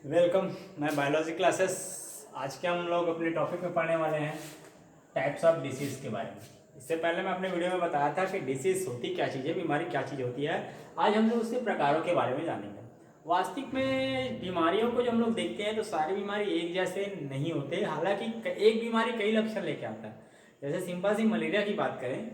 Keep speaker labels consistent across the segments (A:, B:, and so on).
A: Welcome. मैं biology classes. आज के हम लोग अपने टॉपिक में पढ़ने वाले हैं टाइप्स ऑफ डिसीज़ के बारे में। इससे पहले मैं अपने वीडियो में बताया था कि डिसीज़ होती क्या चीज़ है, बीमारी क्या चीज़ होती है। आज हम लोग उसके प्रकारों के बारे में जानेंगे। वास्तविक में बीमारियों को जब हम लोग देखते हैं तो सारी बीमारी एक जैसे नहीं होते। हालांकि एक बीमारी कई लक्षण लेके आता है। जैसे सिंपल सी मलेरिया की बात करें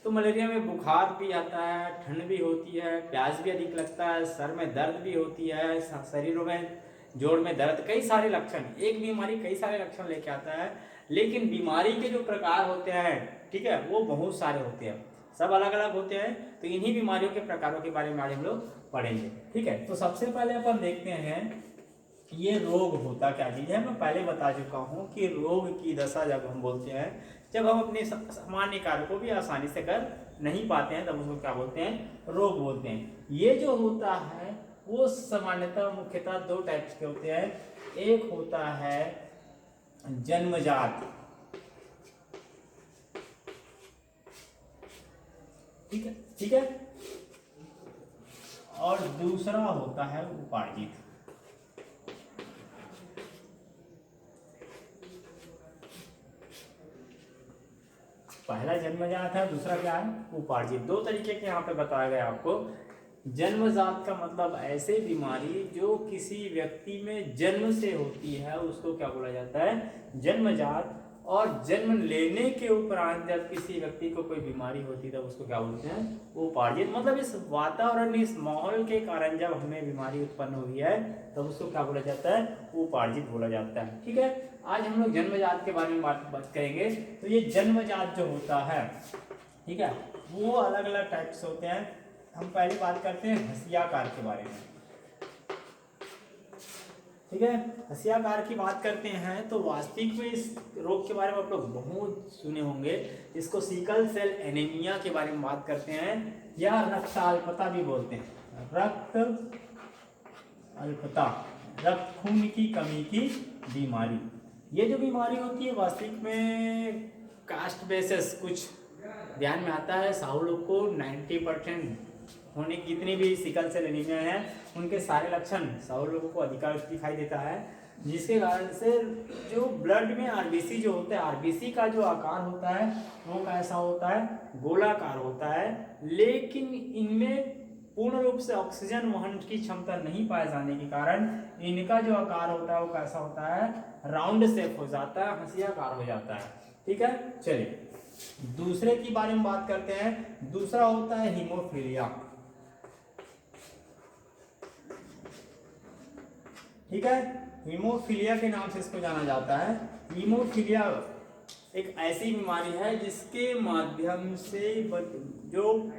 A: तो मलेरिया में बुखार भी आता है, ठंड भी होती है, प्यास भी अधिक लगता है, सर में दर्द भी होती है, शरीरों में जोड़ में दर्द, कई सारे लक्षण। एक बीमारी कई सारे लक्षण लेके आता है, लेकिन बीमारी के जो प्रकार होते हैं, ठीक है, वो बहुत सारे होते हैं, सब अलग अलग होते हैं। तो इन्हीं बीमारियों के प्रकारों के बारे में आज हम लोग पढ़ेंगे। ठीक है, तो सबसे पहले अपन देखते हैं ये रोग होता क्या चीज है। मैं पहले बता चुका हूं कि रोग की दशा जब हम बोलते हैं, जब हम अपने सामान्य कार्य को भी आसानी से कर नहीं पाते हैं, तब उसको क्या बोलते हैं, रोग बोलते हैं। ये जो होता है वो सामान्यतः मुख्यतः दो टाइप्स के होते हैं। एक होता है जन्मजात, ठीक है, ठीक है, और दूसरा होता है उपार्जित। पहला जन्मजात है, दूसरा क्या है, उपार्जित। दो तरीके के यहाँ पे बताया गया आपको। जन्मजात का मतलब ऐसे बीमारी जो किसी व्यक्ति में जन्म से होती है, उसको क्या बोला जाता है, जन्मजात। और जन्म लेने के उपरांत जब किसी व्यक्ति को कोई बीमारी होती है तब उसको क्या बोलते हैं, उपार्जित। मतलब इस वातावरण, इस माहौल के कारण जब हमें बीमारी उत्पन्न हुई है तब उसको क्या बोला जाता है, उपार्जित बोला जाता है। ठीक है, आज हम लोग जन्मजात के बारे में बात करेंगे। तो ये जन्मजात जो होता है, ठीक है, वो अलग अलग टाइप्स होते हैं। हम पहले बात करते हैं हंसियाकार के बारे में। ठीक है, हंसियाकार की बात करते हैं तो वास्तविक में इस रोग के बारे में आप लोग बहुत सुने होंगे। इसको सिकल सेल एनीमिया के बारे में बात करते हैं, या रक्त अल्पता भी बोलते हैं। रक्त अल्पता, रक्त खून की कमी की बीमारी। ये जो बीमारी होती है वास्तविक में कास्ट बेसिस कुछ ध्यान में आता है। साहू लोग को 90% होने की जितनी भी सिकल सेल एनीमिया है उनके सारे लक्षण साहू लोगों को अधिकांश दिखाई देता है, जिसके कारण से जो ब्लड में आरबीसी जो होता है, आरबीसी का जो आकार होता है वो कैसा होता है, गोलाकार होता है। लेकिन इनमें पूर्ण रूप से ऑक्सीजन वहन की क्षमता नहीं पाए जाने के कारण इनका जो आकार होता है वो कैसा होता है, राउंड शेप हो जाता है, हंसियाकार हो जाता है। ठीक है, चलिए दूसरे की बारे में बात करते हैं। दूसरा होता है हीमोफीलिया। ठीक है, हीमोफीलिया के नाम से इसको जाना जाता है। हीमोफीलिया एक ऐसी बीमारी है जिसके माध्यम से जो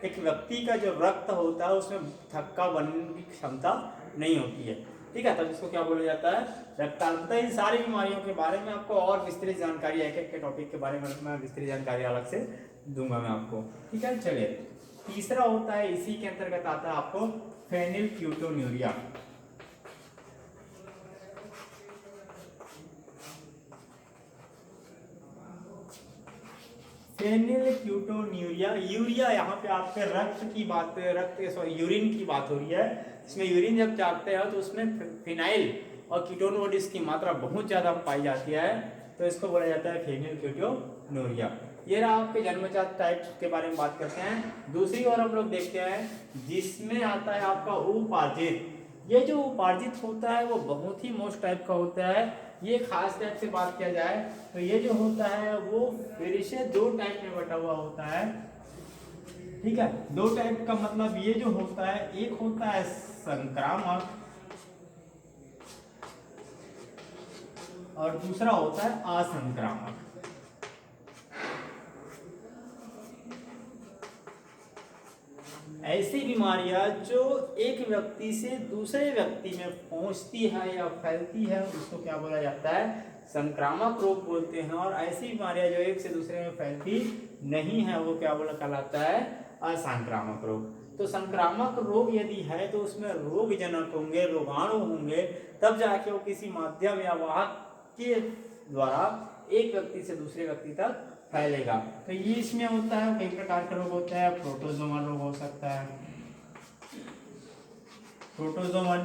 A: एक व्यक्ति का जो रक्त होता है उसमें थक्का बनने की क्षमता नहीं होती है। ठीक है, तब इसको क्या बोला जाता है, रक्ताल्पता। इन सारी बीमारियों के बारे में आपको और विस्तृत जानकारी, एक एक के टॉपिक के बारे में मैं विस्तृत जानकारी अलग से दूंगा मैं आपको। ठीक है, चलिए तीसरा होता है, इसी के अंतर्गत आता है आपको फेनिलक्यूटोन्यूरिया। फेनिलक्यूटोन्यूरिया, यूरिया यहाँ पे आपके रक्त की बात, यूरिन की बात हो रही है। इसमें यूरिन जब जाते हैं तो उसमें फिनाइल और कीटोन बॉडीज की मात्रा बहुत ज्यादा पाई जाती है, तो इसको बोला जाता है फेनिलक्यूटोन्यूरिया। ये रहा आपके जन्मजात टाइप्स के बारे में बात करते हैं। दूसरी ओर हम लोग देखते हैं जिसमें आता है आपका उपार्जित। ये जो उपार्जित होता है वो बहुत ही मोस्ट टाइप का होता है। ये खास टाइप से बात किया जाए तो ये जो होता है वो फिर से दो टाइप में बटा हुआ होता है। ठीक है, दो टाइप का मतलब ये जो होता है, एक होता है संक्रामक और दूसरा होता है असंक्रामक। ऐसी बीमारियां जो एक व्यक्ति से दूसरे व्यक्ति में पहुंचती है या फैलती है उसको क्या बोला जाता है, संक्रामक रोग बोलते हैं। और ऐसी बीमारियां जो एक से दूसरे में फैलती नहीं है वो क्या बोला कहलाता है, असंक्रामक रोग। तो संक्रामक रोग यदि है तो उसमें रोग जनक होंगे, रोगाणु होंगे, तब जाके वो किसी माध्यम या वाहक के द्वारा एक व्यक्ति से दूसरे व्यक्ति तक फैलेगा। तो ये इसमें होता है, कई प्रकार का रोग होता है। प्रोटोजोमल रोग हो सकता है, प्रोटोजोमल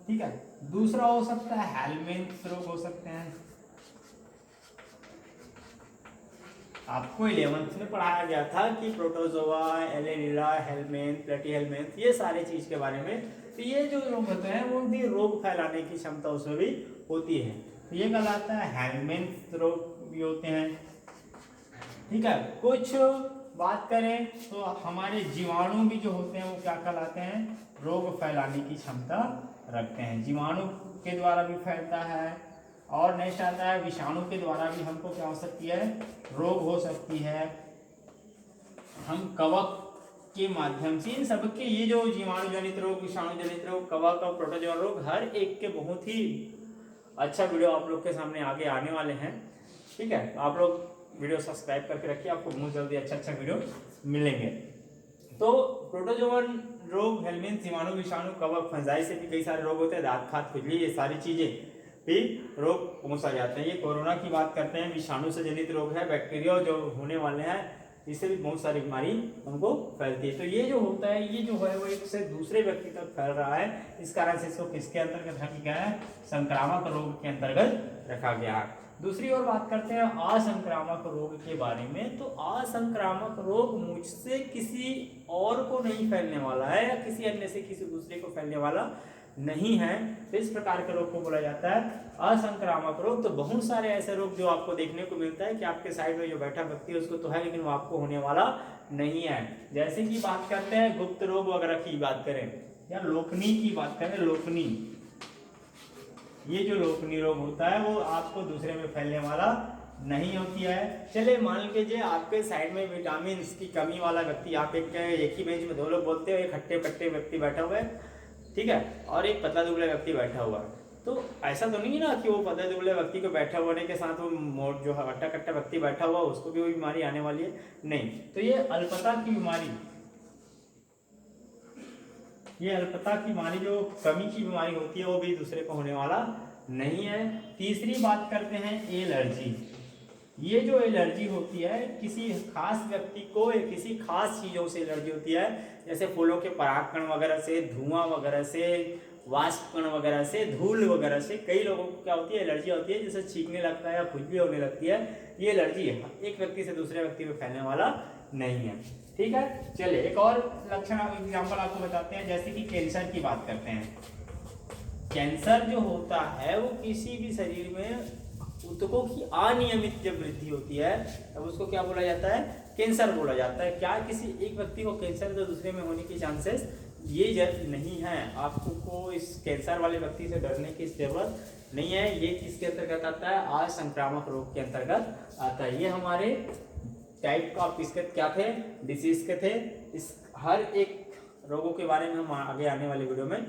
A: ठीक है। दूसरा हो सकता है हेलमेंथ रोग हो सकते हैं। आपको 11th में पढ़ाया गया था कि प्रोटोजोआ, एलेनिला, हेलमेंथ, प्लेटीहेलमिन्थ, ये सारे चीज के बारे में। तो ये जो रोग होते हैं वो भी रोग फैलाने की क्षमता उसमें भी होती है। तो ये कहलाता है हेलमेंथ रोग भी होते हैं। ठीक है। कुछ बात करें तो हमारे जीवाणु भी जो होते हैं वो क्या कहलाते हैं, रोग फैलाने की क्षमता रखते हैं। जीवाणु के द्वारा भी फैलता है। और नेक्स्ट आता है विषाणु के द्वारा भी हमको क्या हो सकती है, रोग हो सकती है। हम कवक के माध्यम से इन सबके, ये जो जीवाणु जनित रोग, विषाणु जनित रोग, कवक और प्रोटोजोआ रोग, हर एक के बहुत ही अच्छा वीडियो आप लोग के सामने आगे आने वाले हैं। ठीक है। आप लोग वीडियो सब्सक्राइब करके रखिए, आपको बहुत जल्दी अच्छा वीडियो मिलेंगे। तो प्रोटोजोआ रोग, हेलमेंथ, जीवाणु, विषाणु, कवक, फंजाई से भी कई सारे रोग होते हैं। दांत, खाज, खुजली, ये सारी चीजें भी रोग पहुंचा जाते हैं। ये कोरोना की बात करते हैं, विषाणु से जनित रोग है। बैक्टीरिया जो होने वाले हैं, इससे भी बहुत सारी बीमारी हमको फैलती है। तो ये जो होता है, ये जो है वो एक से दूसरे व्यक्ति तक फैल रहा है। इस कारण से इसको किसके अंतर्गत रखा गया है, संक्रामक रोग के अंतर्गत रखा गया है। दूसरी ओर बात करते हैं असंक्रामक रोग के बारे में। तो असंक्रामक रोग मुझसे किसी और को नहीं फैलने वाला है, या किसी अन्य से किसी दूसरे को फैलने वाला नहीं है। तो इस प्रकार के रोग को बोला जाता है असंक्रामक रोग। तो बहुत सारे ऐसे रोग जो आपको देखने को मिलता है कि आपके साइड में जो बैठा व्यक्ति है उसको तो है, लेकिन वो आपको होने वाला नहीं है। जैसे कि बात करते हैं गुप्त रोग वगैरह की बात करें, या लोकनी की बात करें, लोकनी, ये जो लोकनी रोग होता है वो आपको दूसरे में फैलने वाला नहीं होती है। चले मान लीजिए आपके साइड में विटामिन की कमी वाला व्यक्ति, आप एक ही बेंच में दो लोग बोलते हो, एक हट्टे कट्टे व्यक्ति बैठा हुआ है, ठीक है, और एक पतला दुबला व्यक्ति बैठा हुआ है। तो ऐसा तो नहीं है ना कि वो पतले दुबले व्यक्ति को बैठा होने के साथ वो जो हट्टा कट्टा व्यक्ति बैठा हुआ उसको भी वो बीमारी आने वाली है, नहीं। तो ये अल्पता की बीमारी, ये अल्पता की बीमारी जो कमी की बीमारी होती है वो भी दूसरे को होने वाला नहीं है। तीसरी बात करते हैं एलर्जी। ये जो एलर्जी होती है, किसी खास व्यक्ति को या किसी खास चीज़ों से एलर्जी होती है, जैसे फूलों के परागकण वगैरह से, धुआं वगैरह से, वाष्प कण वगैरह से, धूल वगैरह से। कई लोगों को क्या होती है, एलर्जी होती है, जैसे छींकने लगता है या खुजली होने लगती है। ये एलर्जी है, एक व्यक्ति से दूसरे व्यक्ति में फैलने वाला नहीं है। ठीक है। चलिए एक और लक्षण एग्जाम्पल आपको बताते हैं, जैसे कि कैंसर की बात करते हैं। कैंसर जो होता है वो किसी भी शरीर में ऊतकों की अनियमित जब वृद्धि होती है तब उसको क्या बोला जाता है, कैंसर बोला जाता है। क्या किसी एक व्यक्ति को कैंसर तो दूसरे में होने की चांसेस ये नहीं है। आपको इस कैंसर वाले व्यक्ति से डरने की जरूरत नहीं है। ये किसके अंतर्गत आता है, असंक्रामक रोग के अंतर्गत आता है। ये हमारे टाइप का किसके क्या थे, डिसीज के थे। इस हर एक रोगों के बारे में हम आगे आने वाले वीडियो में